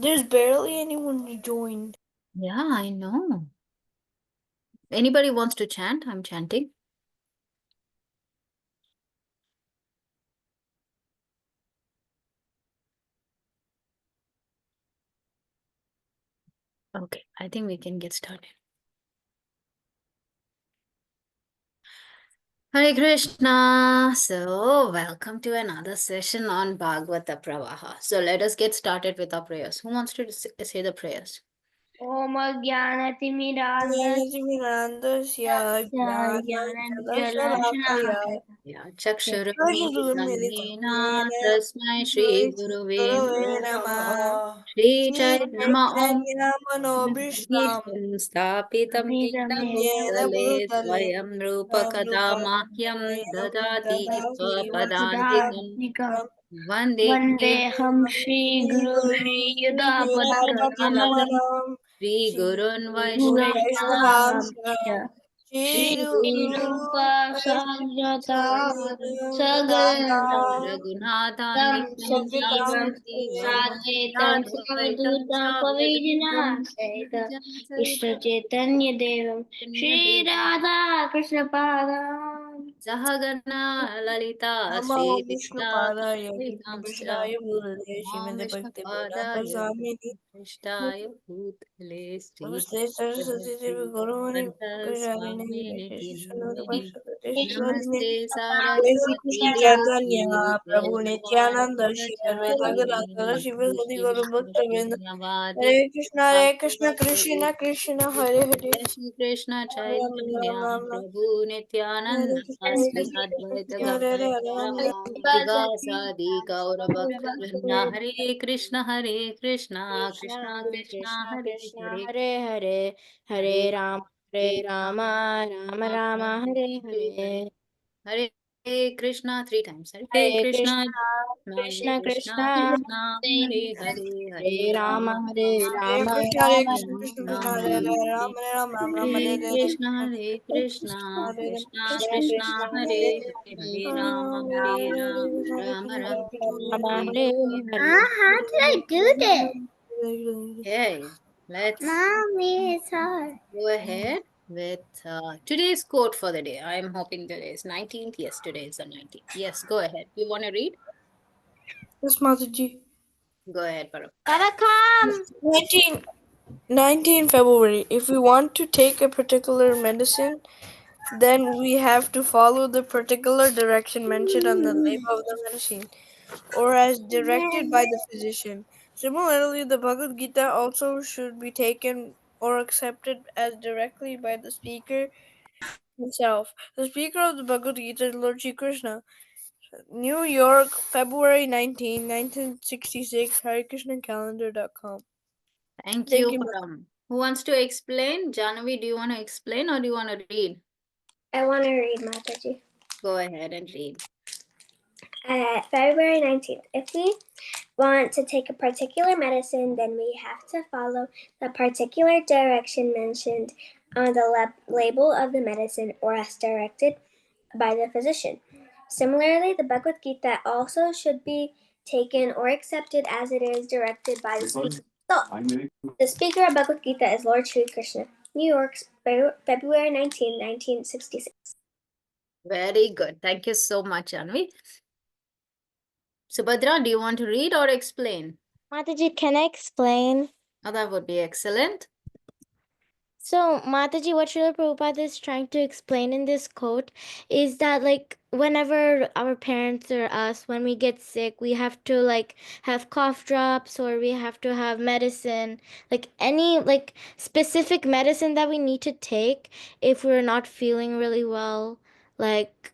There's barely anyone who joined. Yeah, I know. Anybody wants to chant? I'm chanting. Okay, I think we can get started. Hare Krishna. So, welcome to another session on Bhagavata Pravaha. So, let us get started with our prayers. Who wants to say the prayers? Om Jnanatimirandasya Mirandasya Jnananjalashakaya Yeah, Chakshuramidamena Chakshuramena Tasmai Shri Guruve Gurave Namaha Namah Shri Shri Chaitanya Om Chaitanya Manobhishtam Stapitam Yena Yena Bhutale Bhutale Swayam Rupa Swayam Kada Rupa Mahyam Swayam Dadati Dadati Swapadantikam Nikam Vande Vandeham Shri Guru Shri Yudapadkamalam Yudapadkamalam Shri Shri Gurun Guru Vaishnava Vaishnavamsha Shri Shri Rupa Sagrata Sagarana Tam Raghunathanikam Sativam Sadguru Saketam Sadvaitam Savadhutam Savadaitam Pavidina Sahitam Ishta Vijayasaritam Chaitanya Devam Shri Radha Krishna Padam Sahagana Lalita Namo Sri Vishnu Vishta Padaya Vitamstra Krishnaya Bhutale Om Srimade Vishnu Bhakti Vedanta Padaya Swamini Vishtaya Bhutale Sri Namaste Saraswati Devi Sri Guruvani Bhagavata Prajnani Swamini Vishnu Namane Vashadeshwarine Namaste Desi Saraswati Shri Devi Chaitanya Prabhu Nityananda Prabhupada Shri Advaita Gadadhara Chari Shivasati Guru Bhaktavinda Vaishnavadi Hare Krishna Krishna Krishna Hare Hare Jai Shri Krishna Ram Ram Chaitanya Ram Ram Prabhu Hare Nityananda Krishna Hare Sri Krishna Krishna Advaita Krishna Hare Hare Hare Ram Gadadhara Ram Sivasadi Gaura Bhakta Vrinda Hare Krishna Krishna Krishna Hare Krishna Krishna Hare Krishna Hare Hare Hare Hare Hare Rama Rama Rama Hare Hare Hare Krishna three times. Hare Hare Krishna, Krishna Hare Krishna Krishna, Krishna Krishna Hare Hare, Hare Hare Rama Rama, Hare Hare Rama Krishna, Hare Rama Krishna, Krishna Krishna, Rama Hare Hare Hare, Ram Hare. Ram Ram Ram, Hare Hare Hare, Krishna, Krishna, Hare Ram Krishna Krishna Krishna, Krishna, Hare Hare Hare, Hare Hare Rama, Hare Hare Hare, Rama, Hare Rama Krishna, Rama, Rama Hare Hare Hare. Hare How do I do this? Hare. Okay, let's Mommy, it's hard. go ahead with today's quote for the day. I'm hoping today is 19th. Yes, today is the 19th. Yes, go ahead. You want to read? Yes, Mataji. Go ahead, Parag. Gotta come. 19 February. If we want to take a particular medicine, then we have to follow the particular direction mentioned on the label of the medicine, or as directed by the physician. Similarly, the Bhagavad Gita also should be taken or accepted as directly by the speaker himself. The speaker of the Bhagavad Gita is Lord Shri Krishna. New York, February 1966, HareKrishnaCalendar.com. Thank Thank you, you. Param. Who wants to explain? Janavi, do you want to explain or do you want to read? I want to read Mataji. Go ahead and read. February 19th. If we want to take a particular medicine, then we have to follow the particular direction mentioned on the label of the medicine or as directed by the physician. Similarly, the Bhagavad Gita also should be taken or accepted as it is directed by the speaker. So, the speaker of Bhagavad Gita is Lord Sri Krishna. New York, February 19, 1966. Very good. Thank you so much, Janavi. Subhadra, do you want to read or explain? Mataji, can I explain? Oh, that would be excellent. So, Mataji, what Srila Prabhupada is trying to explain in this quote is that, like, whenever our parents or us, when we get sick, we have to, like, have cough drops or we have to have medicine, like, any, like, specific medicine that we need to take if we're not feeling really well, like,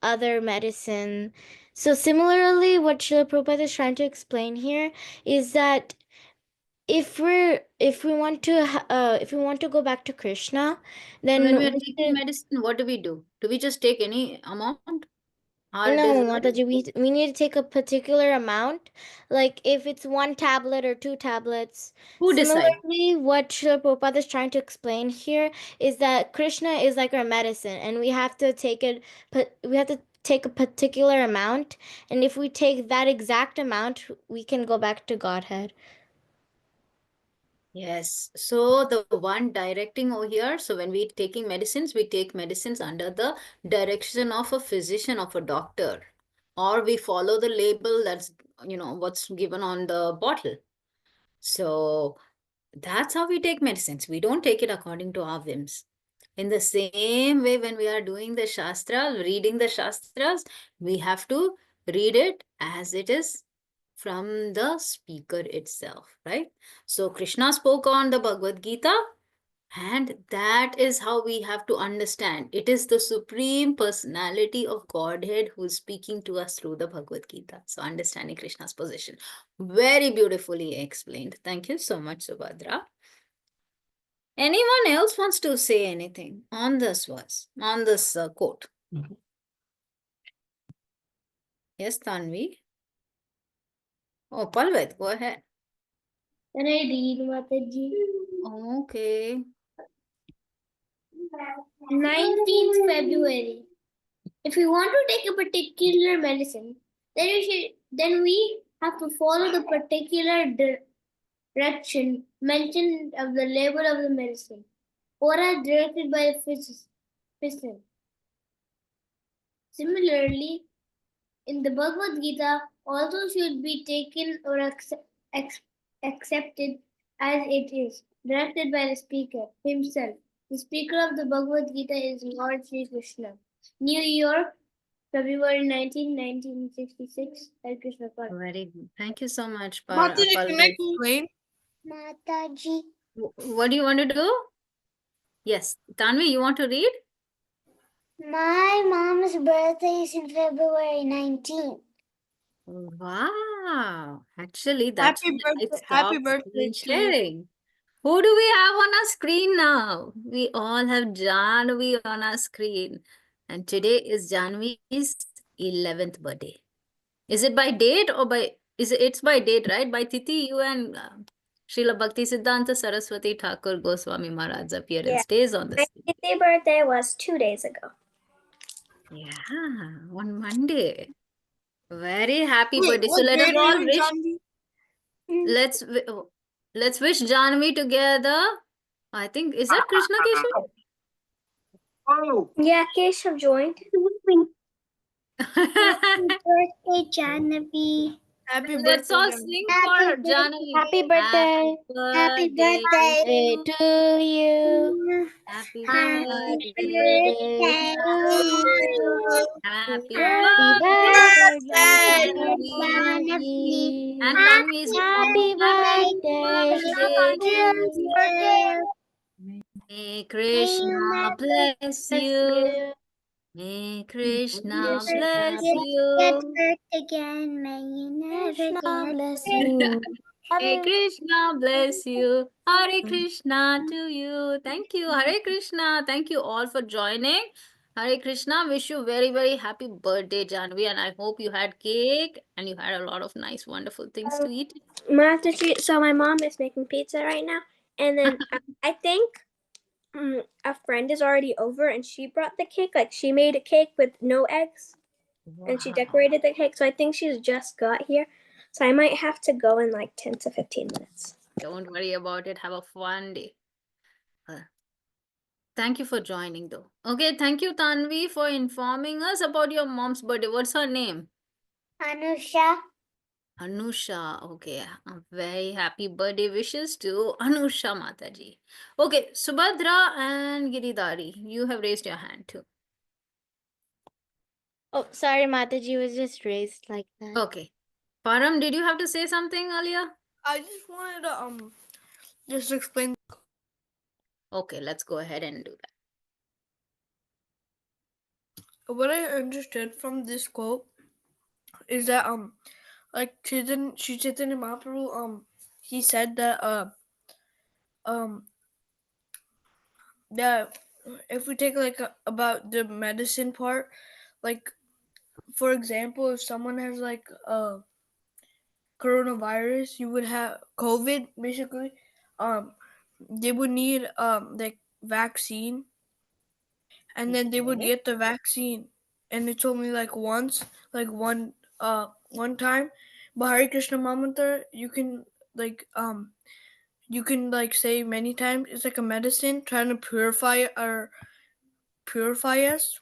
other medicine. So, similarly, what Srila Prabhupada is trying to explain here is that if we want to go back to Krishna, So when then we are we taking should, medicine, what do we do? Do we just take any amount? Our no, desire? Mataji, we need to take a particular amount, like if it's one tablet or two tablets. Who decides? Similarly, what Srila Prabhupada is trying to explain here is that Krishna is like our medicine, and we have to take it, but we have to take a particular amount, and if we take that exact amount, we can go back to Godhead. Yes. So the one directing over here, so when we taking medicines, we take medicines under the direction of a physician, of a doctor, or we follow the label that's, what's given on the bottle. So that's how we take medicines. We don't take it according to our whims. In the same way, when we are doing the Shastra, reading the Shastras, we have to read it as it is from the speaker itself, right? So Krishna spoke on the Bhagavad Gita, and that is how we have to understand. It is the Supreme Personality of Godhead who is speaking to us through the Bhagavad Gita. So, understanding Krishna's position. Very beautifully explained. Thank you so much, Subhadra. Anyone else wants to say anything on this verse, on this quote? Yes, Tanvi. Oh, Palvit, go ahead. Can I read, Mataji? Okay. 19th February. If we want to take a particular medicine, then we have to follow the particular direction mentioned of the label of the medicine, or as directed by the physician. Similarly, in the Bhagavad Gita, also should be taken or accepted as it is, directed by the speaker himself. The speaker of the Bhagavad Gita is Lord Sri Krishna. New York, February 19, 1966. Hare Krishna Park. Very good. Thank you so much, Mataji, can I Palvit. explain? Mataji. What do you want to do? Yes. Tanvi, you want to read? My mom's birthday is in February 19th. Wow. Actually, that's Happy when I birthday! Happy stopped birthday screen to you. sharing. Who do we have on our screen now? We all have Janvi on our screen. And today is Janvi's 11th birthday. Is it by date or by, it's by date, right? By Titi, you and Srila Bhakti Siddhanta Saraswati Thakur Goswami Maharaj's appearance days on My this. 50th birthday was 2 days ago. Yeah, on Monday. Very happy Wait, birthday. So what let us grade are all you in, wish, Janvi? let's let's wish Janvi together. I think, is that Krishna Keshav? Yeah, Keshav joined. Happy birthday, Janavi. Happy Let's birthday, all Janvi. sing Happy for Janvi. Happy birthday. birthday. Happy Happy birthday birthday. Birthday to to you. you. Happy Happy birthday, Birthday birthday dear to to you. you. Janvi. Happy Happy Happy birthday, Birthday! birthday, Janavi. Janvi. And Happy Tanvi is Happy happy birthday birthday to to you. you. May Krishna birthday. bless Bless you. you. May May Krishna bless Krishna Get you. hurt again, may you never Krishna get bless hurt. you. May Hare Krishna bless you. Hare Krishna to you. Thank you. Hare Krishna. Thank you all for joining. Hare Krishna. Wish you very, very happy birthday, Janvi. And I hope you had cake and you had a lot of nice, wonderful things to eat. So my mom is making pizza right now, and then I think a friend is already over, and she brought the cake. Like she made a cake with no eggs, and she Wow. decorated the cake. So I think she's just got here. So I might have to go in like 10 to 15 minutes. Don't worry about it. Have a fun day. Uh, Thank you for joining, though. Okay, thank you, Tanvi, for informing us about your mom's birthday. What's her name? Anusha. Anusha. Okay, a very happy birthday wishes to Anusha Mataji. Okay, Subhadra and Giridhari, you have raised your hand too. Oh, sorry, Mataji was just raised like that. Okay. Param, did you have to say something earlier? I just wanted to just explain. Okay, let's go ahead and do that. What I understood from this quote is that like Chaitanya Mahaprabhu he said that um that if we take like about the medicine part, like for example, if someone has like coronavirus, you would have COVID basically. They would need like vaccine, and then they would Okay. get the vaccine, and it's only like once, like one time. But Hare Krishna Mamantar, you can like you can like say many times. It's like a medicine trying to purify us,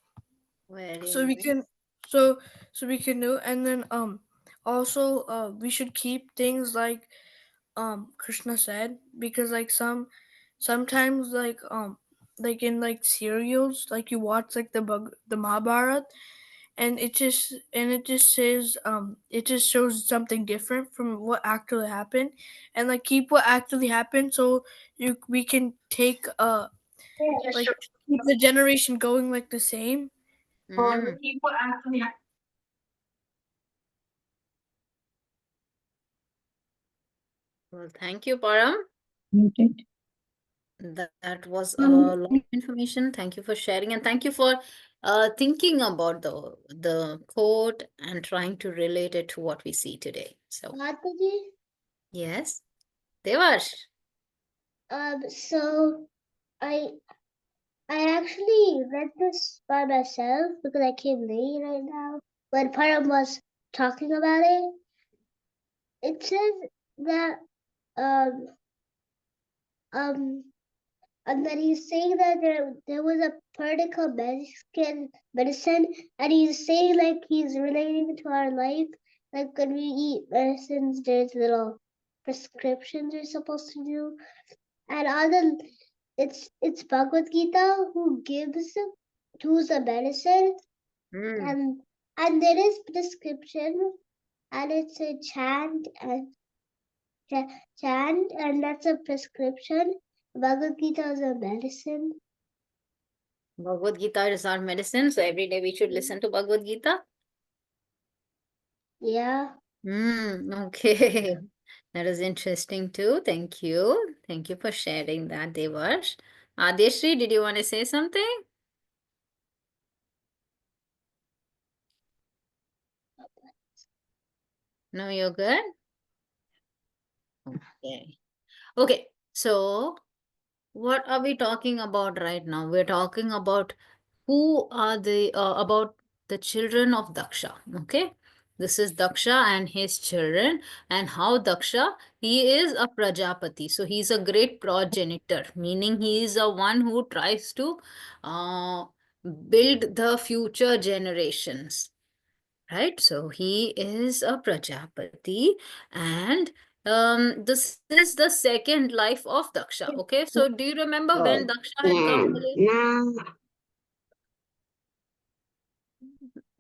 Very so we nice. can so so we can do. And then also we should keep things Krishna said, because like sometimes like in like serials, like you watch like the Mahabharat, and it just says it just shows something different from what actually happened, and like keep what actually happened, so you we can take like keep the generation going like the same. Mm. Well, thank you, Param. That was a lot of information. Thank you for sharing, and thank you for thinking about the quote and trying to relate it to what we see today. So, Mataji, yes, Devash. so I I actually read this by myself because I came late right now. When Param was talking about it, it says that um um and then he's saying that there was a particle medicine, and he's saying like he's relating to our life. Like when we eat medicines, there's little prescriptions we're supposed to do, and on the it's Bhagavad Gita who's a medicine, Mm. and there is prescription, and it's a chant, and that's a prescription. Bhagavad Gita is a medicine. Bhagavad Gita is our medicine, so every day we should listen to Bhagavad Gita. Yeah. Okay. That is interesting too. Thank you. Thank you for sharing that, Devash. Adeshri, did you want to say something? No, you're good? Okay. Okay. So, what are we talking about right now? We're talking about who are the about the children of Daksha. Okay. This is Daksha and his children, and how Daksha, he is a Prajapati. So he's a great progenitor, meaning he is the one who tries to uh, build the future generations, right? So he is a Prajapati, and this is the second life of Daksha. Okay, so do you remember when Daksha had come earlier?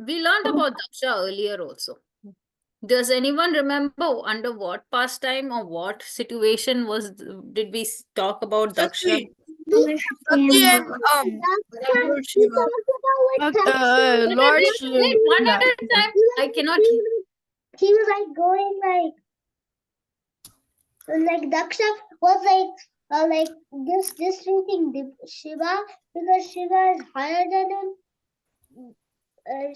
We learned about Daksha earlier also. Does anyone remember under what pastime or what situation was did we talk about Daksha? Sati, Sati and Lord Shiva. Lord Wait, one Shiva. at a time. I cannot. He was like going like Daksha was like disrespecting Shiva because Shiva is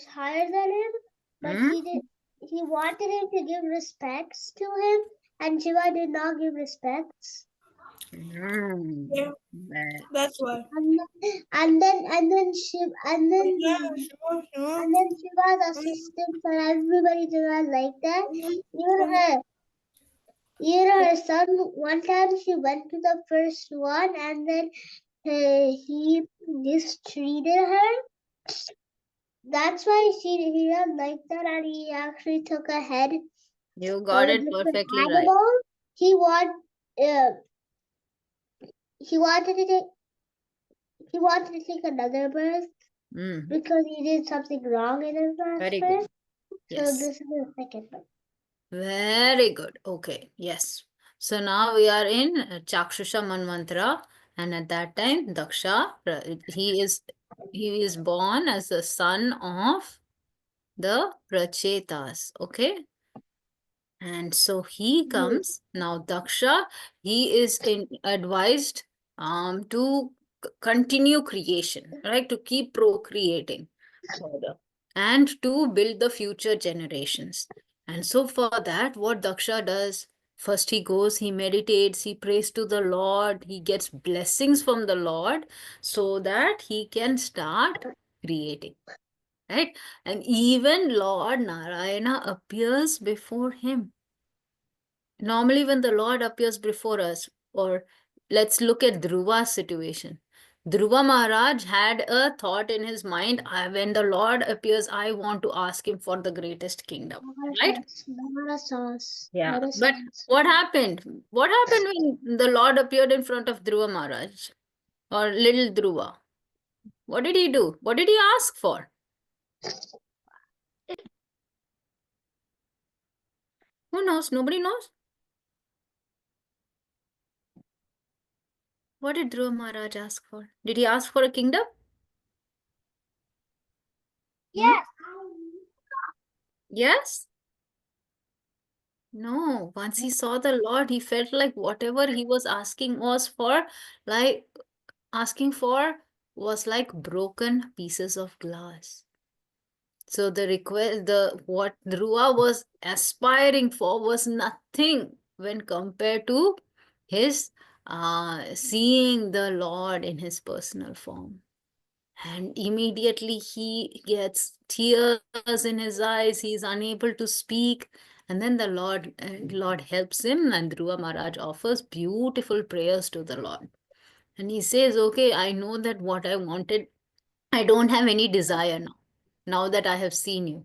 higher than him, but Hmm? he wanted him to give respects to him, and Shiva did not give respects. Hmm. Yeah, Well, that's why. And then Shiva's assistants and everybody did not like that. Even her, her son. One time she went to the first one, and then he mistreated her. That's why he didn't like that, and he actually took a head you from got a it different perfectly right. animal. He want uh, he wanted to take another birth Hmm. because he did something wrong in his last Very good. birth. So Yes. this is the second birth. Very good. Okay. Yes. So now we are in Chakshusha Manvantara, and at that time, Daksha, he is born as the son of the Prachetas. Okay. And so he comes now. Daksha, he is advised to continue creation, right? To keep procreating further and to build the future generations. And so for that, what Daksha does, first he goes, he meditates, he prays to the Lord, he gets blessings from the Lord so that he can start creating. Right? And even Lord Narayana appears before him. Normally, when the Lord appears before us, Or let's look at Dhruva's situation. Dhruva Maharaj had a thought in his mind, when the Lord appears, I want to ask him for the greatest kingdom. Right? Yeah. But what happened? What happened when the Lord appeared in front of Dhruva Maharaj or little Dhruva? What did he do? What did he ask for? Who knows? Nobody knows. What did Dhruva Maharaj ask for? Did he ask for a kingdom? Yes. Yes? No. Once he saw the Lord, he felt like whatever he was asking was for, like asking for was like broken pieces of glass. So the request, the what Dhruva was aspiring for was nothing when compared to his seeing the Lord in his personal form. And immediately he gets tears in his eyes. He is unable to speak. And then the Lord helps him, and Dhruva Maharaj offers beautiful prayers to the Lord. And he says, okay, I know that what I wanted, I don't have any desire now, now that I have seen you.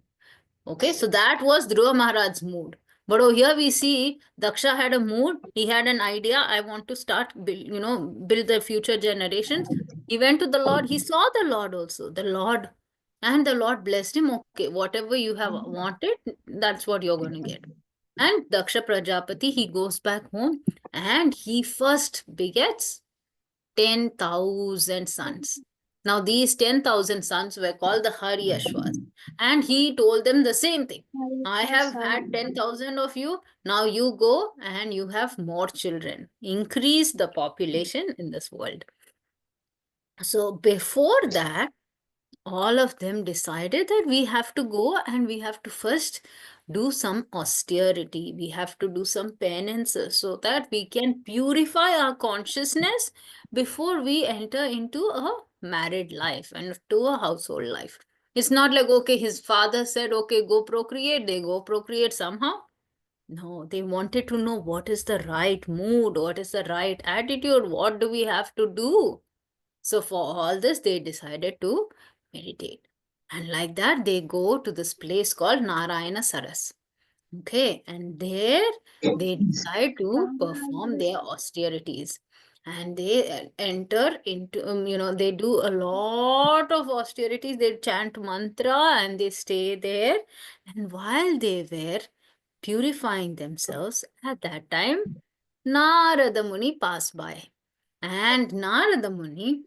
Okay, so that was Dhruva Maharaj's mood. But over here we see Daksha had a mood. He had an idea. I want to start, build the future generations. He went to the Lord. He saw the Lord also. And the Lord blessed him. Okay, whatever you have wanted, that's what you're going to get. And Daksha Prajapati, he goes back home and he first begets 10,000 sons. Now, these 10,000 sons were called the Haryasvas. And he told them the same thing. I have had 10,000 of you. Now you go and you have more children. Increase the population in this world. So, before that, all of them decided that we have to go and we have to first do some austerity. We have to do some penances so that we can purify our consciousness before we enter into a married life and to a household life. It's not like, okay, his father said, okay, go procreate, they go procreate somehow. No, they wanted to know what is the right mood, what is the right attitude, what do we have to do. So for all this, they decided to meditate. And like that, they go to this place called Narayana Saras. Okay, and there they decide to perform their austerities. And they enter into, they do a lot of austerities. They chant mantra and they stay there. And while they were purifying themselves at that time, Narada Muni passed by. And Narada Muni,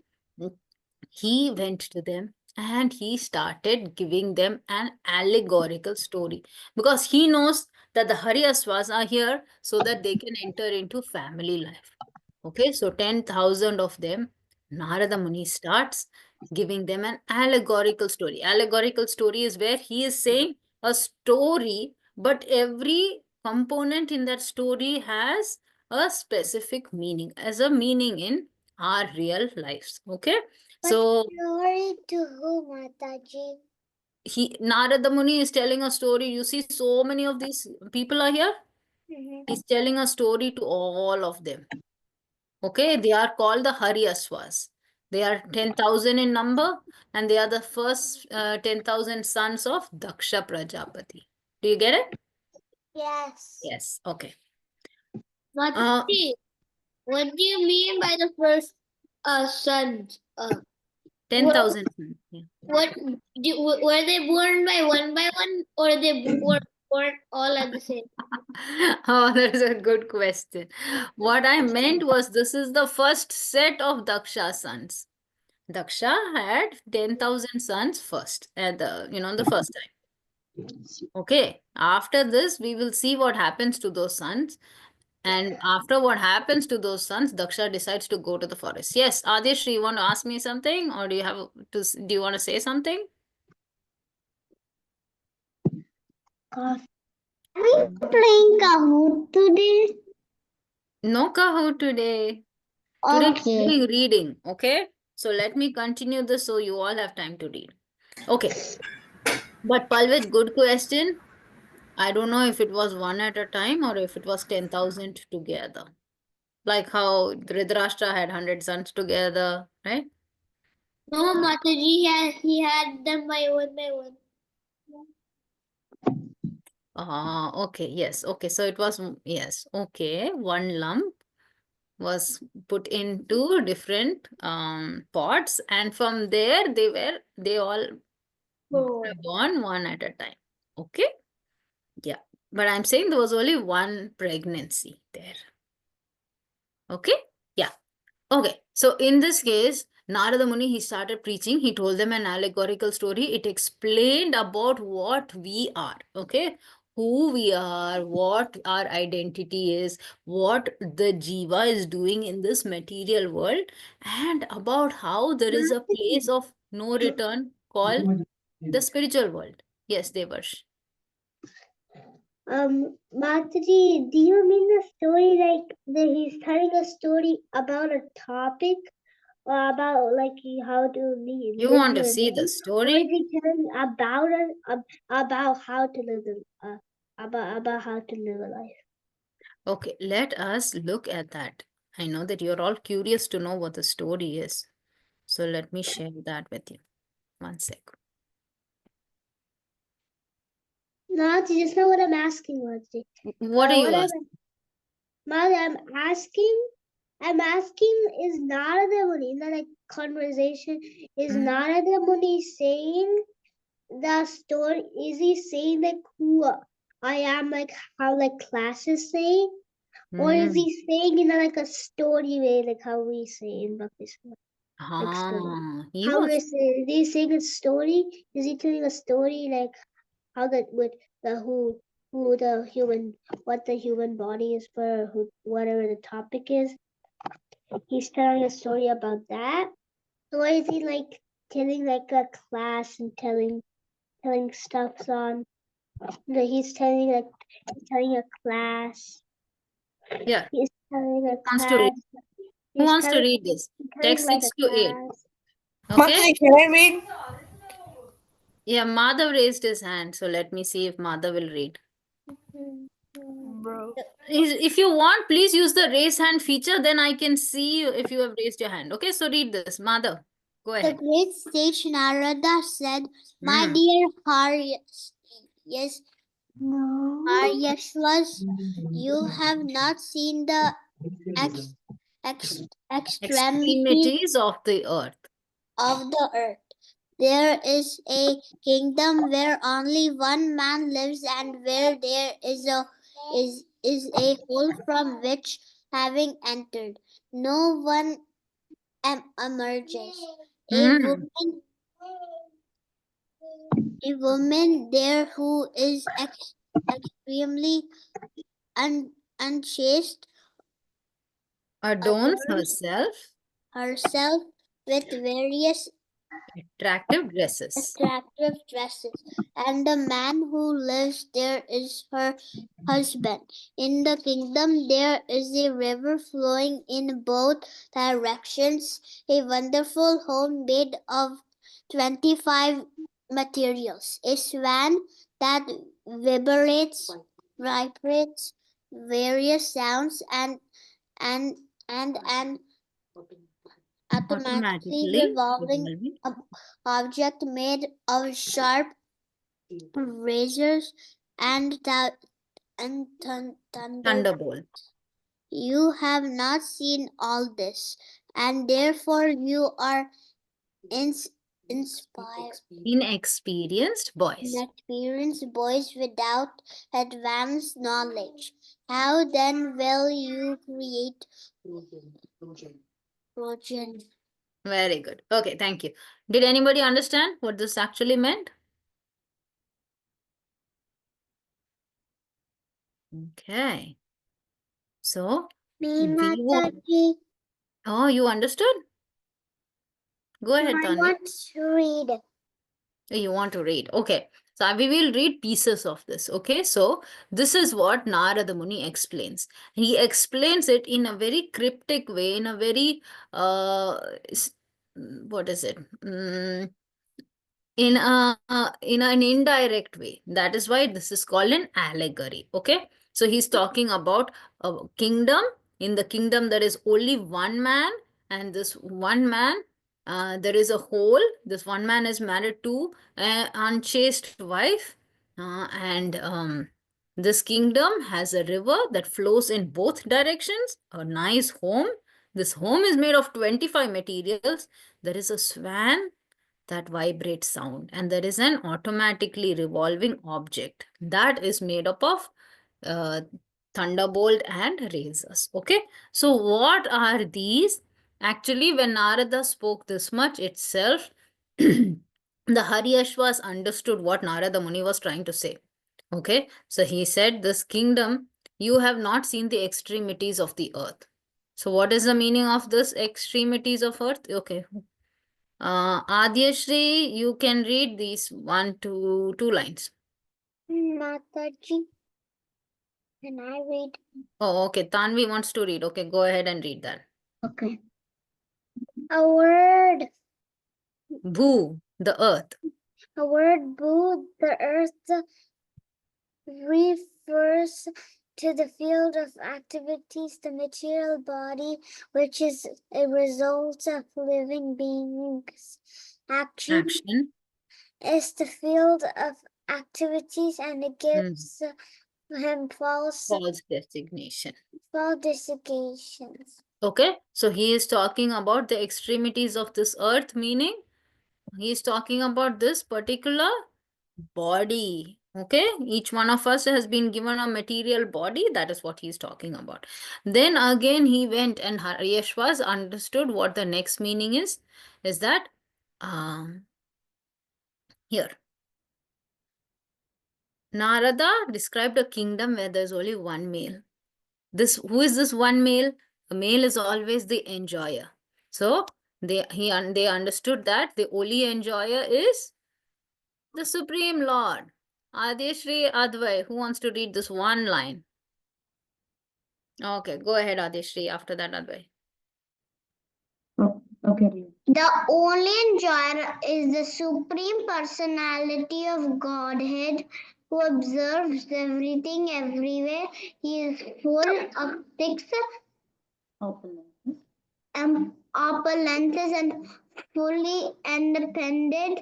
he went to them and he started giving them an allegorical story because he knows that the Haryasvas are here so that they can enter into family life. Okay, so 10,000 of them, Narada Muni starts giving them an allegorical story. Allegorical story is where he is saying a story, but every component in that story has a specific meaning, as a meaning in our real lives. Okay, so Glory to who, Mataji? Narada Muni is telling a story. You see, so many of these people are here. He's telling a story to all of them. Okay, they are called the Haryasvas. They are 10,000 in number, and they are the first 10,000 sons of Daksha Prajapati. Do you get it? Yes. Yes. Okay. Mataji, what do you mean by the first sons? 10,000 sons. Yeah. Were they born by one, or they were born all at the same? Oh, that's a good question. What I meant was this is the first set of Daksha sons. Daksha had 10,000 sons first at the first time. Okay. After this, we will see what happens to those sons. And after what happens to those sons, Daksha decides to go to the forest. Yes, Adesh, you want to ask me something, or do you want to say something? Are we playing Kahoot today? No Kahoot today. Today we're Okay. doing reading. Okay. So let me continue this so you all have time to read. Okay. But Palvit, good question. I don't know if it was one at a time or if it was 10,000 together. Like how Dhritarashtra had 100 sons together, right? No, Mataji, he had them by one. Okay, yes. Okay, so it was, yes, okay. One lump was put into different pots, and from there they all Four. born one at a time. Okay, yeah. But I'm saying there was only one pregnancy there. Okay, yeah. Okay, so in this case, Narada Muni, he started preaching. He told them an allegorical story. It explained about what we are, okay? Who we are, what our identity is, what the Jiva is doing in this material world, and about how there is a place of no return called the spiritual world. Yes, Devarsh. Mataji, do you mean the story like that he's telling a story about a topic or about like how to You live want to your see the life? Or is story? he telling about how to live about how to live a life? Okay, let us look at that. I know that you're all curious to know what the story is. So let me share that with you. One sec. Mataji, just know what I'm asking, Mataji. What are you What asking? I'm asking is Narada Muni in the like conversation is Mm, Narada Muni saying the story, is he saying like who I am, like how like classes say, or is mm. he saying in like a story way, like how we say in Bhakti school, like story? He How was. we say, is he saying a story? Is he telling a story like how that with the who the human, what the human body is for, who whatever the topic is? He's telling a story about that, or is he like telling like a class and telling stuffs on? No, he's telling a class. Yeah. He's telling Who a wants to read? class. Who He's wants to telling read this? he's telling Text like 6 a to 8. class. Okay? Mataji, can I read? Yeah, Madhav raised his hand. So let me see if Madhav will read. Bro. If you want, please use the raise hand feature. Then I can see you if you have raised your hand. Okay, so read this. Madhav, go The ahead. great sage Narada said, "My Mm. dear Haryas, yes, Haryasvas, you have not seen the ex, ex, extremity Extremities of the earth. of the earth. There is a kingdom where only one man lives, and where there is a hole from which, having entered, no one emerges. A Mm. woman there who is extremely unchaste, Adorns adorns herself herself with various attractive dresses. attractive dresses, and the man who lives there is her husband. In the kingdom, there is a river flowing in both directions, a wonderful home made of 25 materials, a swan that vibrates various sounds, and and automatically Automatically revolving revolving object made of sharp razors and thunder. thunderbolt. You have not seen all this, and therefore you are ins- inspired. Inexperienced boys. Inexperienced boys without advanced knowledge. How then will you create progeny? Very good. Okay, thank you. Did anybody understand what this actually meant? Okay. So, Me, we want. Mataji. Oh, you understood? Go No, ahead, I Tanya. want to read. You want to read. Okay. So, we will read pieces of this. Okay. So, this is what Narada Muni explains. He explains it in a very cryptic way, in a very, s- what is it? In an indirect way. That is why this is called an allegory. Okay. So, he's talking about a kingdom In the kingdom, there is only one man, and this one man, there is a hole. This one man is married to an unchaste wife, and this kingdom has a river that flows in both directions, a nice home. This home is made of 25 materials. There is a swan that vibrates sound, and there is an automatically revolving object that is made up of uh, thunderbolt and razors. Okay, so what are these? Actually, when Narada spoke this much itself, the Haryasvas understood what Narada Muni was trying to say. Okay, so he said, this kingdom, you have not seen the extremities of the earth. So what is the meaning of this extremities of earth? Okay, Adyashri, you can read these two lines. Mataji, can I read? Oh, okay. Tanvi wants to read. Okay, go ahead and read that. Okay. A word. Bhu, the earth. A word boo, the earth refers to the field of activities, the material body, which is a result of living beings. Action is the field of activities, and it gives him false designation. designations. Okay, so he is talking about the extremities of this earth, meaning he is talking about this particular body. Okay, each one of us has been given a material body. That is what he is talking about. Then again he went, and Haryashvas understood what the next meaning is that here Narada described a kingdom where there's only one male. Who is this one male? A male is always the enjoyer. So they understood that the only enjoyer is the Supreme Lord. Adeshri Advai, who wants to read this one line? Okay, go ahead, Adeshri. After that, Advai. Oh, okay. The only enjoyer is the Supreme Personality of Godhead who observes everything everywhere. He is full of six opulences and fully independent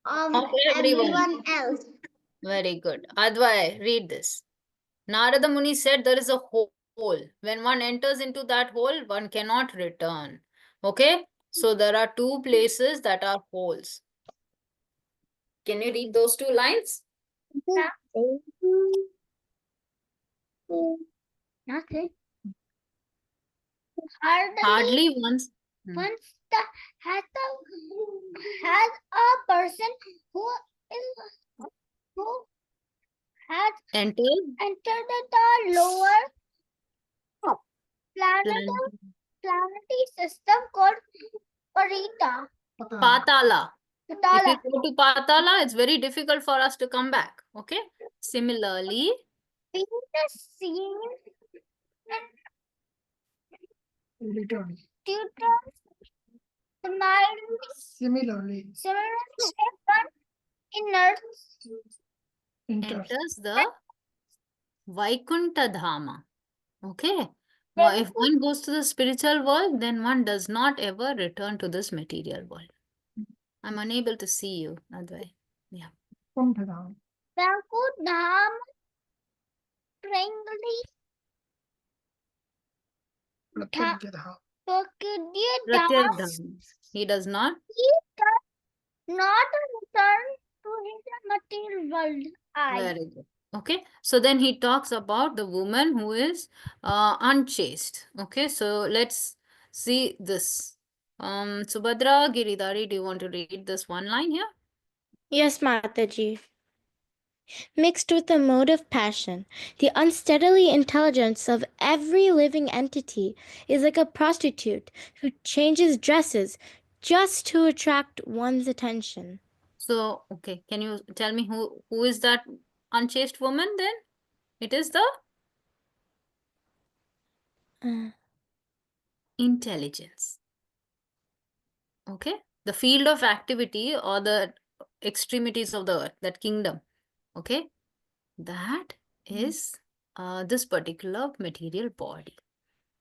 of everyone else. Very good. Advai, read this. Narada Muni said there is a hole. When one enters into that hole, one cannot return. Okay? So there are two places that are holes. Can you read those two lines? Nothing. Hardly once. Once the has a person who is who has Entered entered the lower planetary system called Parita. Patala. If we go to Patala, it's very difficult for us to come back. Okay? Similarly, Being the seen similarly one in earth enters the Vaikuntha Dhama. Okay? Well, if one goes to the spiritual world, then one does not ever return to this material world. I'm unable to see you, Advai. Yeah. Dham Triangly Pratyek Dham. He does not. He does not return to his material world. Very good. Okay, so then he talks about the woman who is unchaste. Okay, so let's see this. Subhadra Giridhari, do you want to read this one line here? Yes, Mataji. Mixed with a mode of passion, the unsteadily intelligence of every living entity is like a prostitute who changes dresses just to attract one's attention. So, okay, can you tell me who is that unchaste woman then? It is the intelligence. Okay, the field of activity or the extremities of the earth, that kingdom. Okay, that is this particular material body.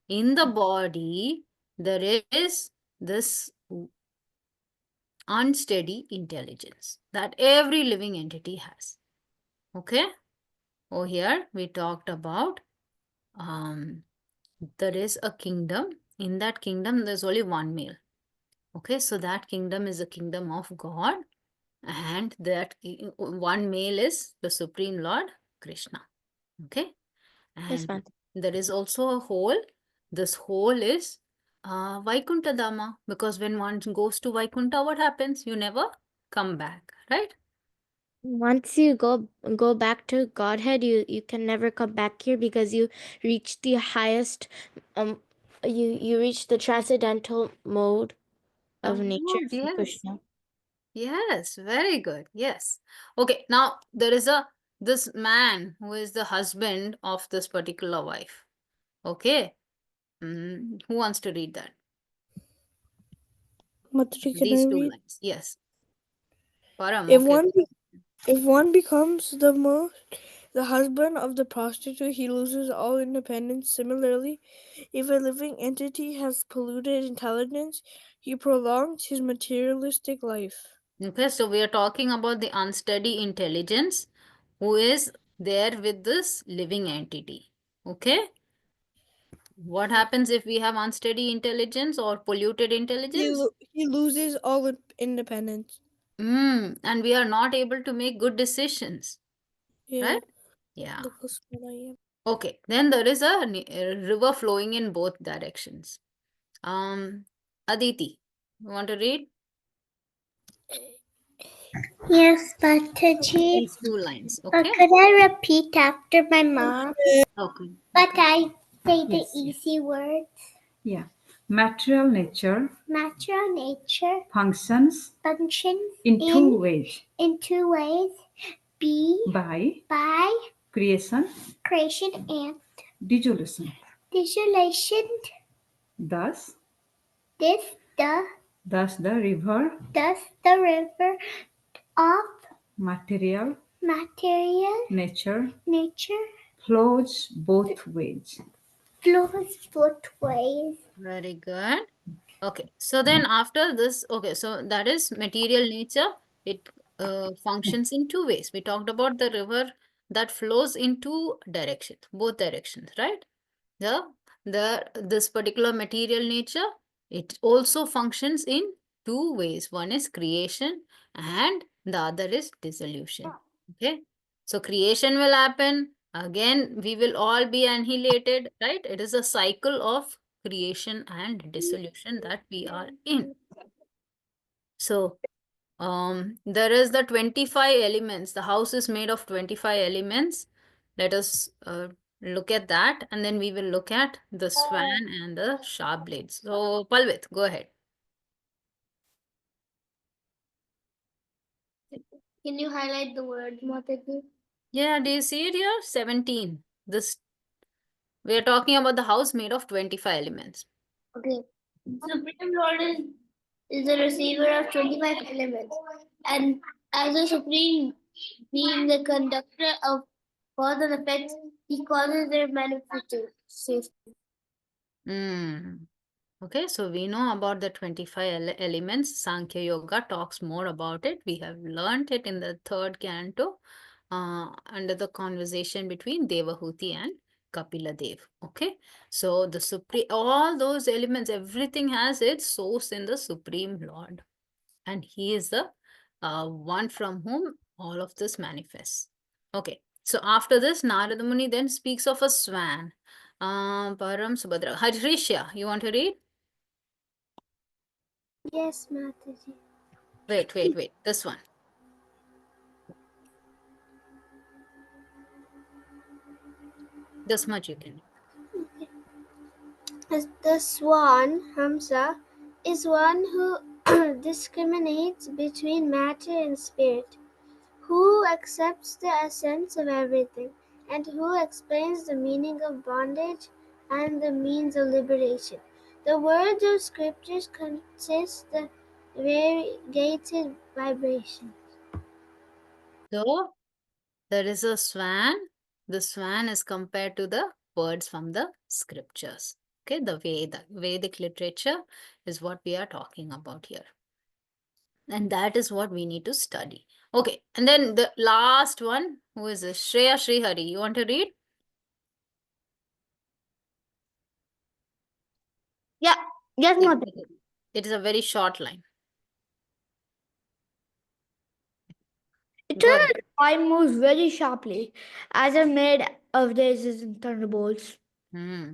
In the body, there is this unsteady intelligence that every living entity has. Okay? Oh, here we talked about there is a kingdom. In that kingdom, there's only one male. Okay, so that kingdom is the kingdom of God, and that one male is the Supreme Lord Krishna. Okay, Yes, and Mataji. there is also a hole. This hole is Vaikuntha Dhamma, because when one goes to Vaikuntha, what happens? You never come back, right? Once you go back to Godhead, you can never come back here because you reach the highest, um, you reach the transcendental mode of nature Oh, from yes. Krishna. Yes, very good. Yes. Okay, now there is a this man who is the husband of this particular wife. Okay. Who wants to read that? Mataji, can I These two read? lines. Yes. Param, If okay. one if one becomes the husband of the prostitute, he loses all independence. Similarly, if a living entity has polluted intelligence, he prolongs his materialistic life. Okay, so we are talking about the unsteady intelligence who is there with this living entity. Okay. What happens if we have unsteady intelligence or polluted intelligence? He loses all independence. And we are not able to make good decisions, Yeah, right? Yeah. look how smart I am. Okay, then there is a river flowing in both directions. Aditi, you want to read Yes, Mataji. these two lines? Okay. Could I repeat after my mom? Okay. But I say the Yes, yes. easy words. Yeah. Material nature Natural nature functions functions in two ways: in two ways: be by by creation, creation and dissolution. desolation. Thus, This the thus the river thus the river of material material nature nature flows both ways. flows both ways. Very good. Okay. So then after this, okay, so that is material nature. It functions in two ways. We talked about the river that flows in two directions, both directions, right? The this particular material nature, it also functions in two ways. One is creation and the other is dissolution. Okay. So creation will happen. Again, we will all be annihilated, right? It is a cycle of creation and dissolution that we are in. So there is the 25 elements. The house is made of 25 elements. Let us look at that, and then we will look at the swan and the sharp blades. So Palvit, go ahead. Can you highlight the word, Mataji? Yeah, do you see it here? 17. This we are talking about the house made of 25 elements. Okay. Supreme Lord is the receiver of 25 elements, and as a supreme being the conductor of cause and effects, he causes their manifestation. Mm. Okay, so we know about the 25 elements. Sankhya Yoga talks more about it. We have learned it in the third canto under the conversation between Devahuti and Kapila Dev. Okay, so the supreme, all those elements, everything has its source in the Supreme Lord, and He is the one from whom all of this manifests. Okay, so after this, Narada Muni then speaks of a swan. Param Subhadra. Harisha, you want to read? Yes, Mataji. Wait. This one. This much you can. As the swan, Hamsa, is one who discriminates between matter and spirit, who accepts the essence of everything, and who explains the meaning of bondage and the means of liberation. The words of scriptures consist the variegated vibration. So there is a swan The swan is compared to the words from the scriptures. Okay, the Vedic literature is what we are talking about here. And that is what we need to study. Okay, and then the last one, who is this? Shreya Srihari. You want to read? Yeah. Yes, Yeah, Mother. okay. It is a very short line. Go Eternal ahead. time moves very sharply, as are made of daisies and thunderbolts. Hmm.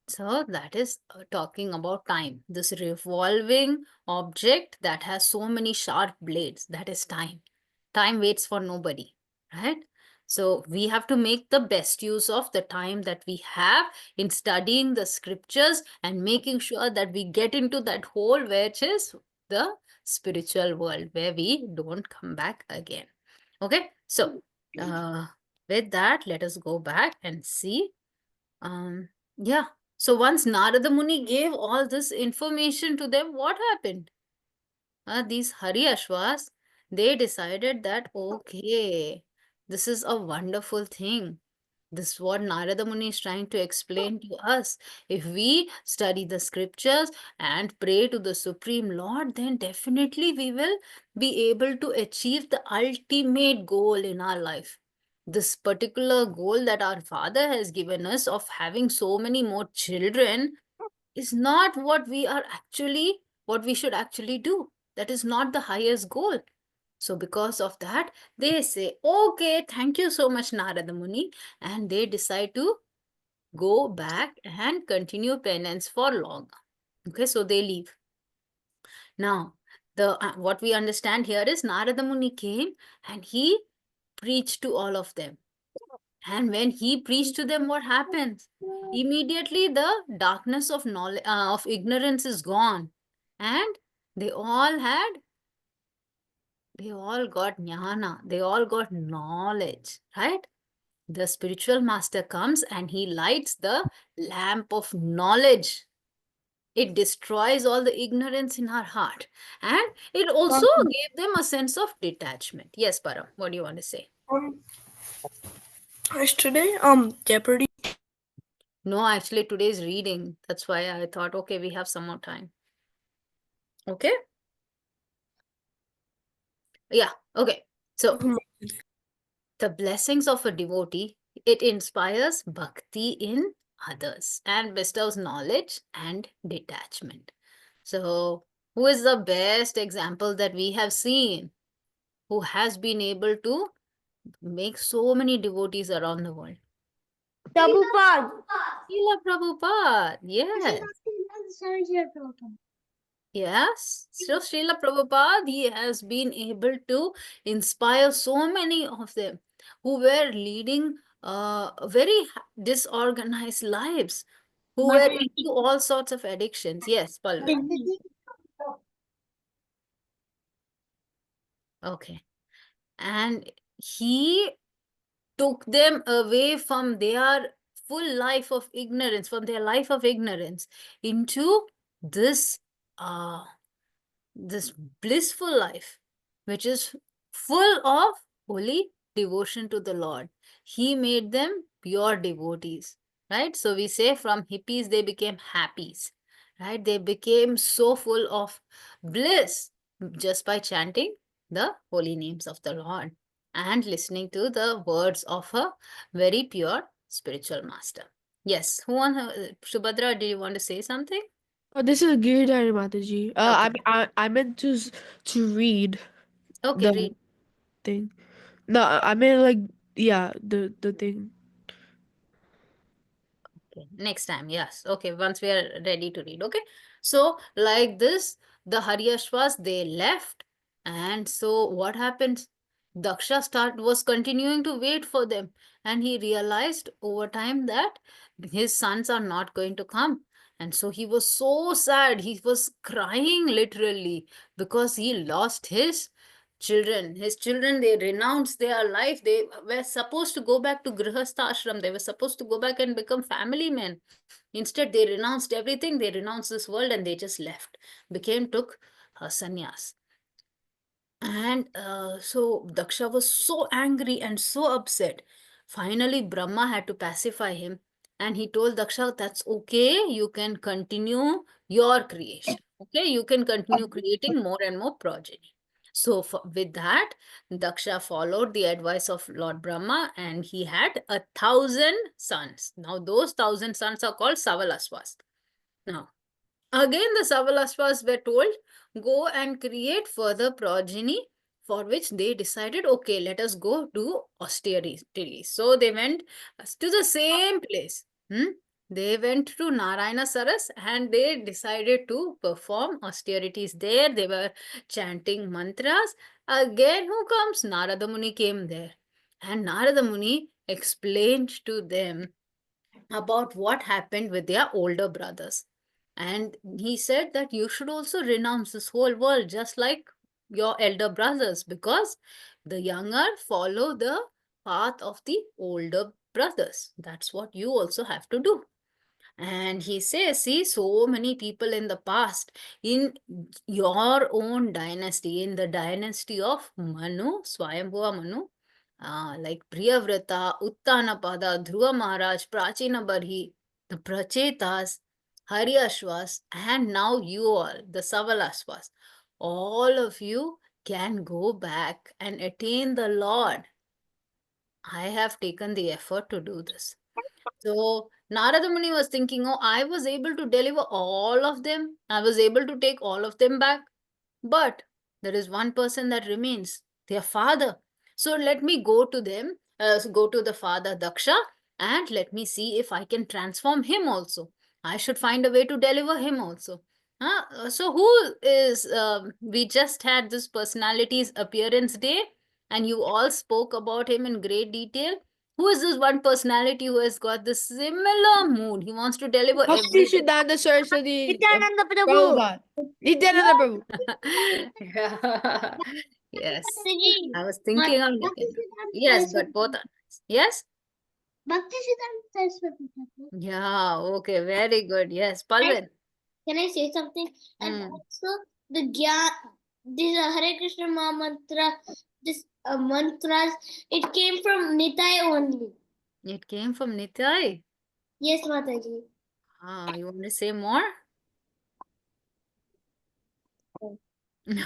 So that is talking about time. This revolving object that has so many sharp blades, that is time. Time waits for nobody, right? So we have to make the best use of the time that we have in studying the scriptures and making sure that we get into that hole which is the spiritual world where we don't come back again. Okay, so with that, let us go back and see. Yeah. So once Narada Muni gave all this information to them, what happened? These Haryasvas, they decided that, okay, this is a wonderful thing. This is what Narada Muni is trying to explain to us. If we study the scriptures and pray to the Supreme Lord, then definitely we will be able to achieve the ultimate goal in our life. This particular goal that our Father has given us of having so many more children is not what we should actually do. That is not the highest goal. So because of that, they say, okay, thank you so much, Narada Muni. And they decide to go back and continue penance for long. Okay, so they leave. Now, the what we understand here is Narada Muni came and he preached to all of them. And when he preached to them, what happens? Immediately the darkness of knowledge, of ignorance is gone. And they all had they all got jnana, they all got knowledge, right? The spiritual master comes and he lights the lamp of knowledge. It destroys all the ignorance in our heart. And it also gave them a sense of detachment. Yes, Param, what do you want to say? Um, yesterday, Jeopardy. No, actually, today's reading. That's why I thought, okay, we have some more time. Okay? Yeah, okay. So, the blessings of a devotee, it inspires bhakti in others and bestows knowledge and detachment. So, who is the best example that we have seen who has been able to make so many devotees around the world? Prabhupada. Srila Prabhupada, yes. Sorry, Prabhupada. Yes, so Srila Prabhupada, he has been able to inspire so many of them who were leading very disorganized lives, who were into all sorts of addictions. Yes, Palvi. Okay. And he took them away from their full life of ignorance, from their life of ignorance, into this uh, this blissful life, which is full of holy devotion to the Lord. He made them pure devotees, right? So we say from hippies, they became happies, right? They became so full of bliss just by chanting the holy names of the Lord and listening to the words of a very pure spiritual master. Yes, Subhadra, do you want to say something? This is Giridhari Mataji. Okay, I meant to read okay, the read. thing. No, I meant like yeah, the thing. Okay, next time, yes. Okay, once we are ready to read. Okay, so like this, the Haryashvas they left, and so what happened? Daksha was continuing to wait for them, and he realized over time that his sons are not going to come, and so he was so sad. He was crying literally because he lost his children. His children, they renounced their life. They were supposed to go back to Grihastha ashram. They were supposed to go back and become family men. Instead, they renounced everything. They renounced this world and they just left. Took sannyas. And so Daksha was so angry and so upset. Finally, Brahma had to pacify him, and he told Daksha, "That's okay, you can continue your creation. Okay, you can continue creating more and more progeny." So, with that, Daksha followed the advice of Lord Brahma, and he had 1,000 sons. Now, those 1,000 sons are called Savalasvas. Now, again, the Savalasvas were told, go and create further progeny, for which they decided, okay, let us go do austerity. So they went to the same place. They went to Narayana Saras and they decided to perform austerities there. They were chanting mantras. Again, who comes? Narada Muni came there. And Narada Muni explained to them about what happened with their older brothers. And he said that you should also renounce this whole world just like your elder brothers, because the younger follow the path of the older brothers. That's what you also have to do. And he says, see, so many people in the past, in your own dynasty, in the dynasty of Manu, Swayambhuva Manu, like Priyavrata, Uttanapada, Dhruva Maharaj, Prachina Barhi, the Prachetas, Haryasvas, and now you all, the Savalasvas, all of you can go back and attain the Lord. I have taken the effort to do this. So Narada Muni was thinking, oh, I was able to deliver all of them. I was able to take all of them back. But there is one person that remains, their father. So let me go to them, go to the father Daksha, and let me see if I can transform him also. I should find a way to deliver him also. So who is, we just had this personality's appearance day, and you all spoke about him in great detail. Who is this one personality who has got this similar mood? He wants to deliver Bhakti everything. Siddhanta Saraswati Nityananda Prabhu. Prabhupada. Nityananda Prabhu. Yeah. Yes. Mataji. I was thinking of Bhakti Nitin. Siddhanta Yes, but both Saraswati. are nice. Yes? Bhakti Siddhanta Saraswati. Yeah, okay, very good. Yes, Palvin. Can I say something? And Hmm. also the Gyan, this Hare Krishna Maha Mantra, this mantras, it came from Nitai only. It came from Nitai. Yes, Mataji. You want to say more?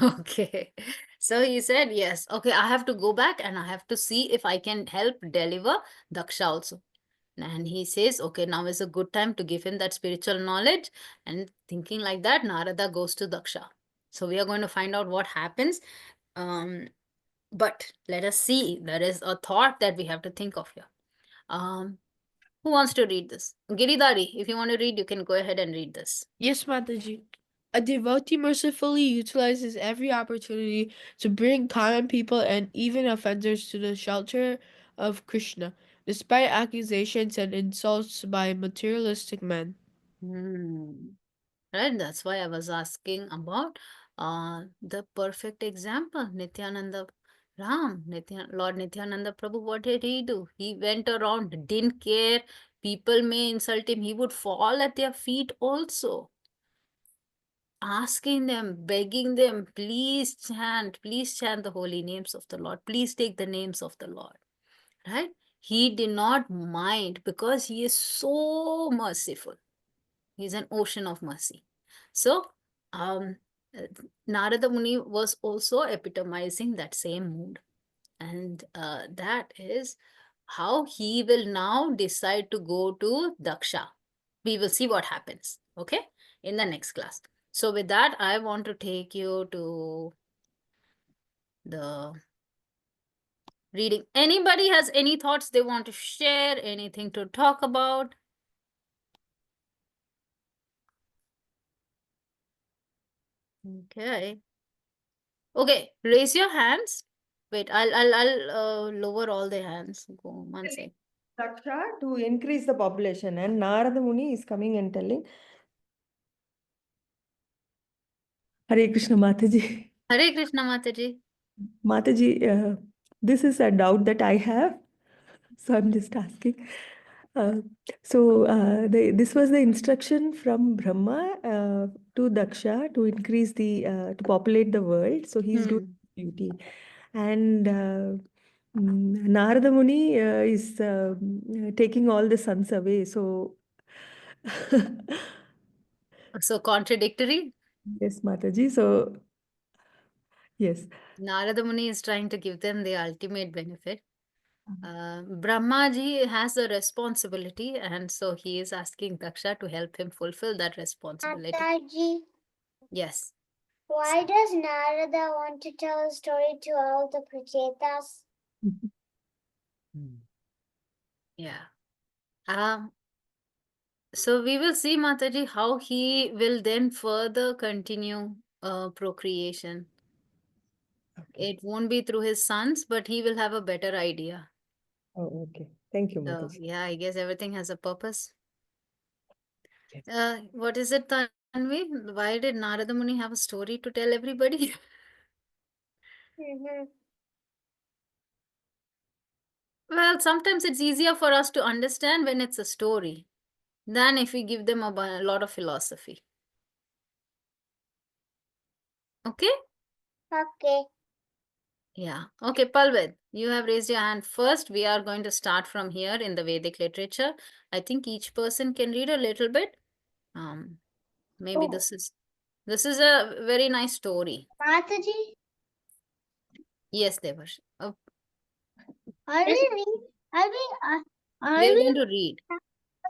Okay. So he said, yes. Okay, I have to go back and I have to see if I can help deliver Daksha also. And he says, okay, now is a good time to give him that spiritual knowledge. And thinking like that, Narada goes to Daksha. So we are going to find out what happens. Um, but let us see. There is a thought that we have to think of here. Um, who wants to read this? Giridhari, if you want to read, you can go ahead and read this. Yes, Mataji. A devotee mercifully utilizes every opportunity to bring common people and even offenders to the shelter of Krishna, despite accusations and insults by materialistic men. Hmm. Right, that's why I was asking about the perfect example, Nityananda Lord Nityananda Prabhu. What did he do? He went around, didn't care. People may insult him, he would fall at their feet also, asking them, begging them, please chant the holy names of the Lord, please take the names of the Lord. Right? He did not mind because he is so merciful. He's an ocean of mercy. So, um, uh, Narada Muni was also epitomizing that same mood. And that is how he will now decide to go to Daksha. We will see what happens, okay, in the next class. So, with that, I want to take you to the reading. Anybody has any thoughts they want to share, anything to talk about? Okay. Okay, raise your hands. Wait, I'll lower all the hands. Go one second. Daksha to increase the population, and Narada Muni is coming and telling, Hare Krishna Mataji. Hare Krishna Mataji. Mataji, this is a doubt that I have, so I'm just asking. Uh, this was the instruction from Brahma to Daksha to increase the to populate the world. So he's doing Hmm. beauty. And Narada Muni is taking all the sons away. So, So contradictory. yes, Mataji. So, yes. Narada Muni is trying to give them the ultimate benefit. Brahmaji has a responsibility, and so he is asking Daksha to help him fulfill that responsibility. Mataji, Yes. why does Narada want to tell a story to all the Prachetas? Yeah. Um, so we will see, Mataji, how he will then further continue procreation. Okay. It won't be through his sons, but he will have a better idea. Oh, okay. Thank you, So Mataji. yeah, I guess everything has a purpose. Yes. What is it, Tanvi? Why did Narada Muni have a story to tell everybody? Well, sometimes it's easier for us to understand when it's a story than if we give them a lot of philosophy. Okay? Okay. Yeah. Okay, Palvid, you have raised your hand first. We are going to start from here in the Vedic literature. I think each person can read a little bit. Maybe Oh, this is a very nice story. Mataji, Yes, Devash. are we reading? Are We are we going to read. are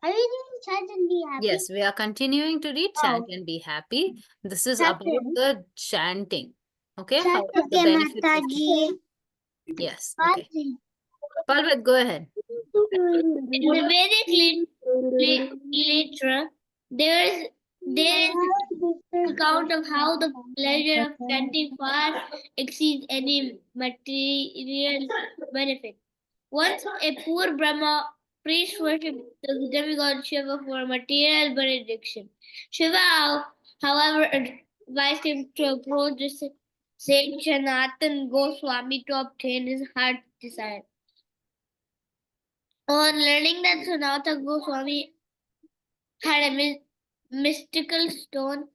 we reading Chat and Be Happy? Yes, we are continuing to read Chant Oh, and Be Happy. This is Chat about the chanting. Okay, Chat how the okay, benefits of chanting. Mataji. Yes, okay. Mataji. Palvet, go ahead. In the Vedic literature, there is account of how the pleasure of chanting far exceeds any material benefit. Once a poor Brahma priest worshipped the demigod Shiva for material benediction. Shiva, however, advised him to approach the sage Sanatan Goswami to obtain his heart's desire. On learning that Sanatana Goswami had a mystical stone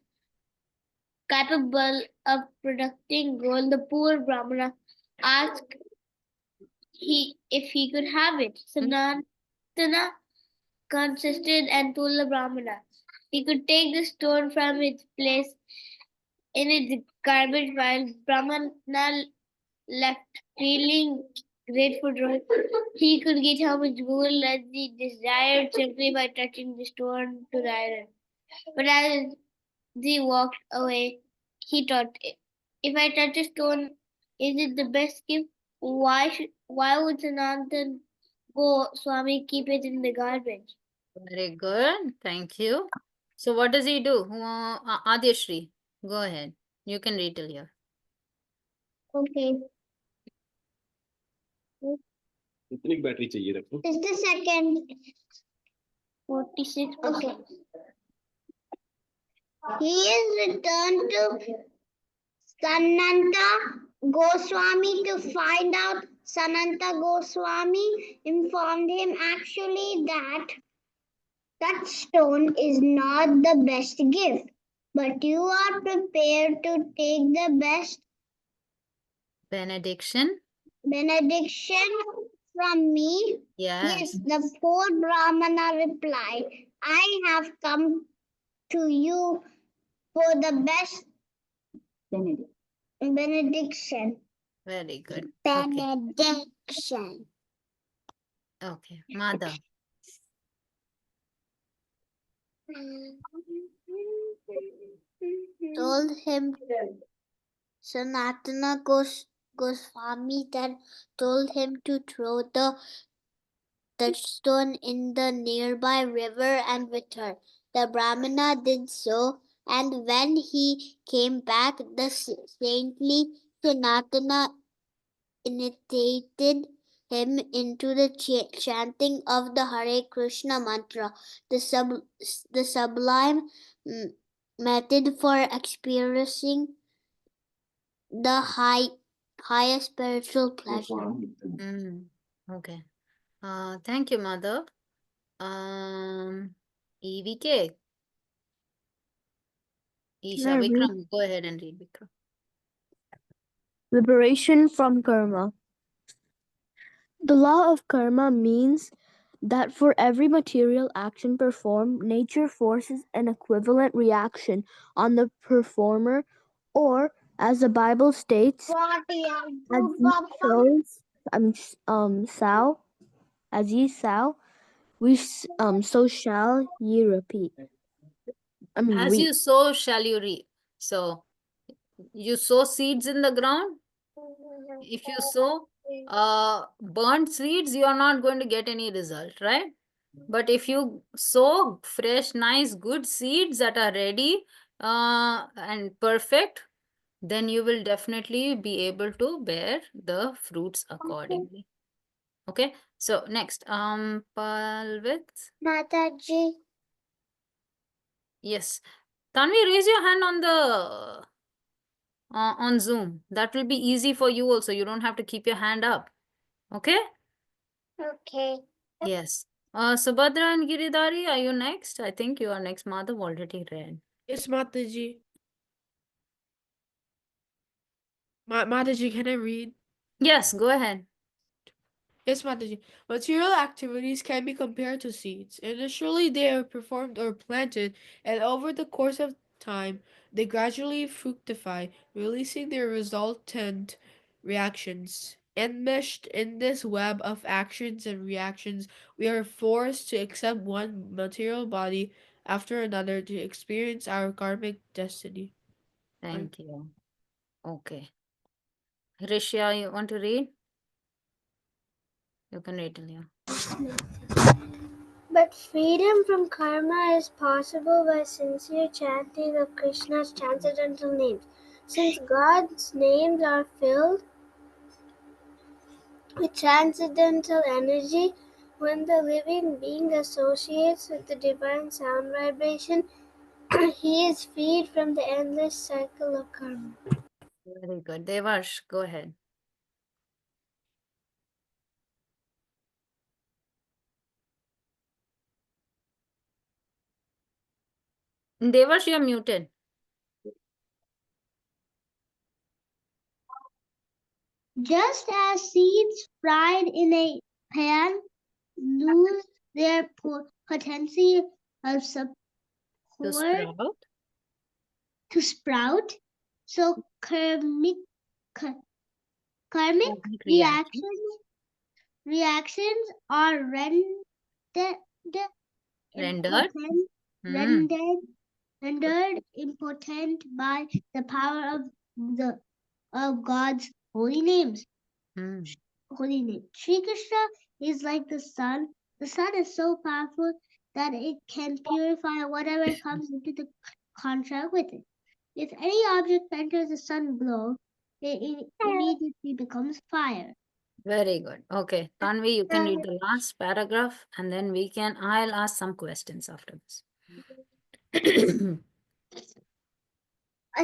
capable of producing gold, the poor Brahmana asked if he could have it. Sanatana consisted and told the Brahmana he could take the stone from its place in its garbage while Brahmana left feeling grateful to he could get how much gold as he desired simply by touching the stone to the iron. But as they walked away, he thought, if I touch a stone, is it the best gift? Why would Sanatan go Swami keep it in the garbage? Very good. Thank you. So what does he do? Adyashri, go ahead. You can read till here. Okay. कितनी battery चाहिए रखो? Just a second. 46. Okay. He is returned to Sananta Goswami to find out. Sananta Goswami informed him actually that stone is not the best gift, but you are prepared to take the best Benediction. from me? Yes. Yes, the poor Brahmana replied, I have come to you for the best benediction. Very good. Okay. Benediction. Okay. Mada. Told him Sanatana Goswami then told him to throw the touchstone in the nearby river and return. The Brahmana did so, and when he came back, the saintly Sanatana initiated him into the chanting of the Hare Krishna mantra, the sublime method for experiencing the highest spiritual pleasure. Okay. Thank you, Mother. EVK. Isha, Can I read? Vikram, go ahead and read Vikram. Liberation from karma. The law of karma means that for every material action performed, nature forces an equivalent reaction on the performer, or, as the Bible states, as ye sows, sow, as ye sow, so shall ye repeat. As Reap. you sow, shall you reap. So you sow seeds in the ground. If you sow burnt seeds, you are not going to get any result, right? But if you sow fresh, nice, good seeds that are ready and perfect, then you will definitely be able to bear the fruits accordingly. Okay. So next, Palvit. Mataji. Yes. Tanvi, raise your hand on Zoom. That will be easy for you also. You don't have to keep your hand up. Okay? Okay. Yes. Subhadra and Giridhari, are you next? I think you are next. Madhav already read. Yes, Mataji. Mataji, can I read? Yes, go ahead. Yes, Mataji. Material activities can be compared to seeds. Initially, they are performed or planted, and over the course of time, they gradually fructify, releasing their resultant reactions. Enmeshed in this web of actions and reactions, we are forced to accept one material body after another to experience our karmic destiny. Thank you. Okay. Rishya, you want to read? You can read, Talia. But freedom from karma is possible by sincere chanting of Krishna's transcendental names. Since God's names are filled with transcendental energy, when the living being associates with the divine sound vibration, he is freed from the endless cycle of karma. Very good. Devash, go ahead. Devash, you're muted. Just as seeds fried in a pan lose their potency of To support sprout. to sprout, so karmic Karmic reaction. reactions are Rendered. impotent, Hmm. rendered, rendered impotent by the power of God's holy names. Hmm. Holy name. Sri Krishna is like the sun. The sun is so powerful that it can purify whatever comes into the contact with it. If any object enters the sun glow, it immediately becomes fire. Very good. Okay. Tanvi, you can read the last paragraph and then I'll ask some questions after this.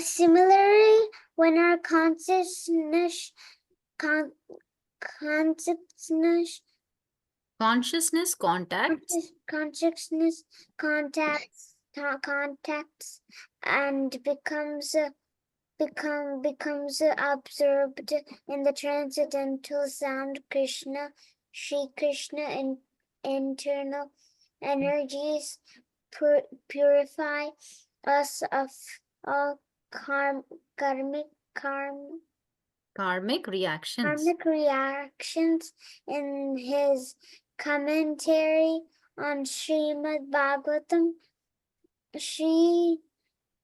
Similarly, when our consciousness, con- consciousness, Consciousness contacts. consciousness contacts and becomes absorbed in the transcendental sound Shri Krishna internal energies purify us of all karmic Karmic reactions. karmic reactions. In his commentary on Srimad Bhagavatam, Sri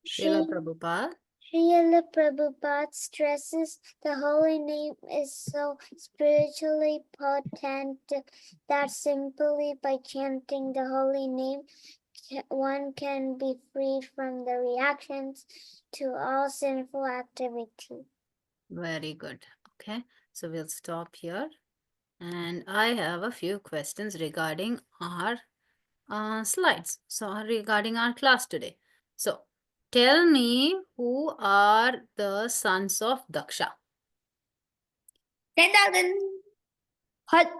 Srila Sri Prabhupada. Srila Prabhupada stresses the holy name is so spiritually potent that simply by chanting the holy name, one can be freed from the reactions to all sinful activity. Very good. Okay. So we'll stop here. And I have a few questions regarding our slides. So regarding our class today. So tell me who are the sons of Daksha? 10,000. Hut.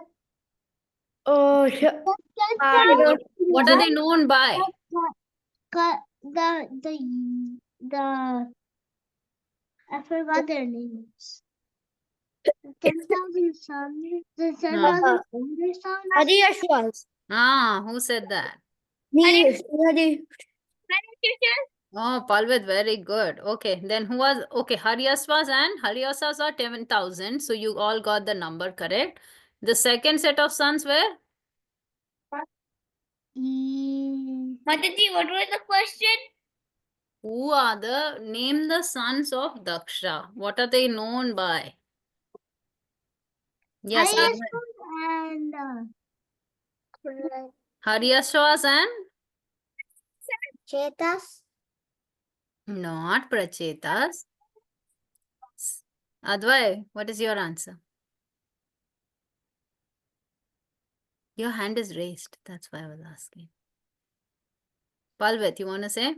Oh, yeah. What are they known by? The I forgot their names. 10,000 sons. The Ah. 10,000 older sons. Haryasvas. Who said that? Me. Oh, Palvit, very good. Okay, then who was, okay, Haryasvas and Haryasvas are 10,000. So you all got the number correct. The second set of sons were? Mataji, what was the question? Who are the, name the sons of Daksha. What are they known by? Yes, And Haryasvas and? Chetas. Not Prachetas. Advai, what is your answer? Your hand is raised. That's why I was asking. Palvit, you want to say?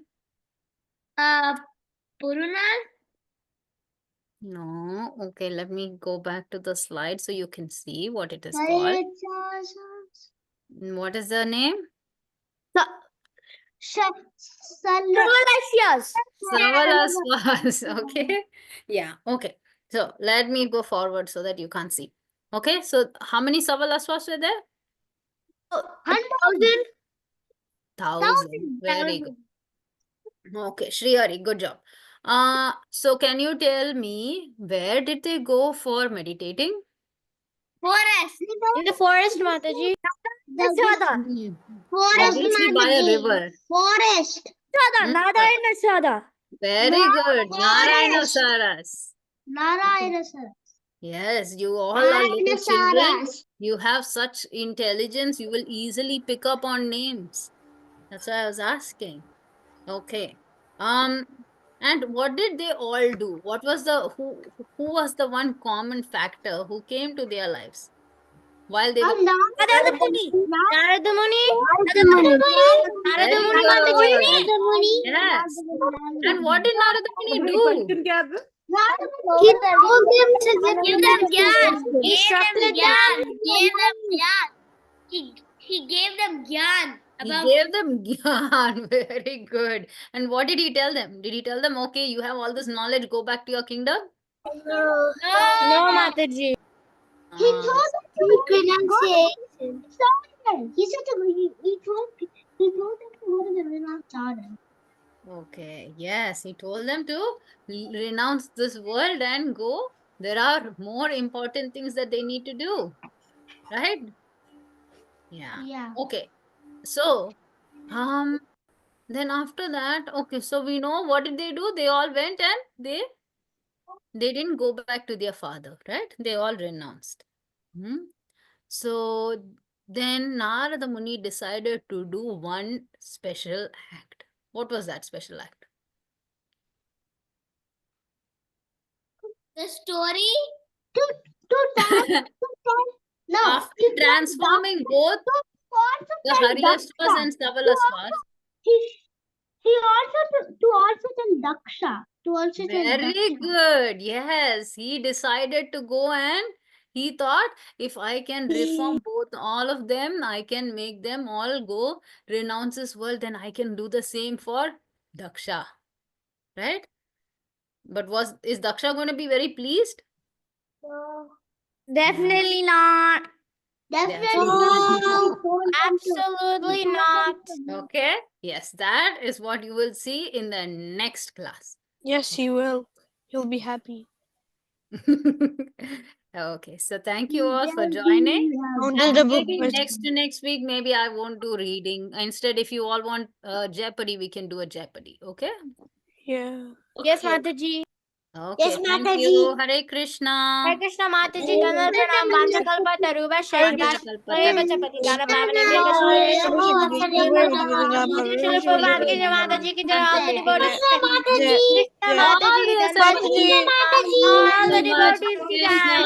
Purunal. No. Okay, let me go back to the slide so you can see what it is called. What is the name? Savalasvas. Savalasvas. Okay. Yeah. Okay. So let me go forward so that you can't see. Okay. So how many Savalasvas were there? 1,000. 1,000. Very good. Okay, Shrihari, good job. So can you tell me where did they go for meditating? Forest. In the forest, Mataji. Hmm. Forest, Obviously by a Mataji. river. Forest. Hmm? Narayana Sada. Very good. Narayana Forest. Saras. Narayana Sada. Yes, you all are Narayana little children. Saras. You have such intelligence. You will easily pick up on names. That's why I was asking. Okay. And what did they all do? What was the who was the one common factor who came to their lives while they were Narada Muni. Narada Muni. Narada very Muni, Mataji. good. Narada Muni. Yes. And what did Narada Muni do? He told them to give them gyan. Instructed them. Gave them gyan. He gave them gyan. He gave them gyan. Very good. And what did he tell them? Did he tell them, okay, you have all this knowledge, go back to your kingdom? No, Mataji. He Ah, told them to renunciation. He said he told them to go to the renunciation. okay. Yes, he told them to renounce this world and go. There are more important things that they need to do. Right? Yeah. Yeah. Okay. So, then after that, okay, so we know what did they do? They all went and they didn't go back to their father, right? They all renounced. Hmm? So then Narada Muni decided to do one special act. What was that special act? The story to tell no After transforming both the Haryasvas and Savalasvas, he also to also tell Daksha to also tell very Daksha. good. Yes, he decided to go and he thought if I can reform both all of them, I can make them all go renounce this world, then I can do the same for Daksha. Right? But is Daksha going to be very pleased? Definitely not. Definitely Definitely absolutely not. Okay. Yes, that is what you will see in the next class. Yes, he will. He'll be happy. Okay, so thank you all for joining. Until And the book maybe was next week, maybe I won't do reading. Instead, if you all want Jeopardy, we can do a Jeopardy. Okay? yeah. Yes, Mataji. Okay, Yes, thank Mataji. you. Hare Krishna. Hare Krishna Mataji, Tanal Pranam, Vanchakalpa, Taruba, Shreya, Hare Bachapati, Dana Bhavana, Vega, Shri Shri Prabhupada ki Jai Mataji ki Jai, all the devotees ki Jai. Krishna All Mataji, the Dhanwadi, Mataji. all the Very much. devotees ki Krishna. Jai.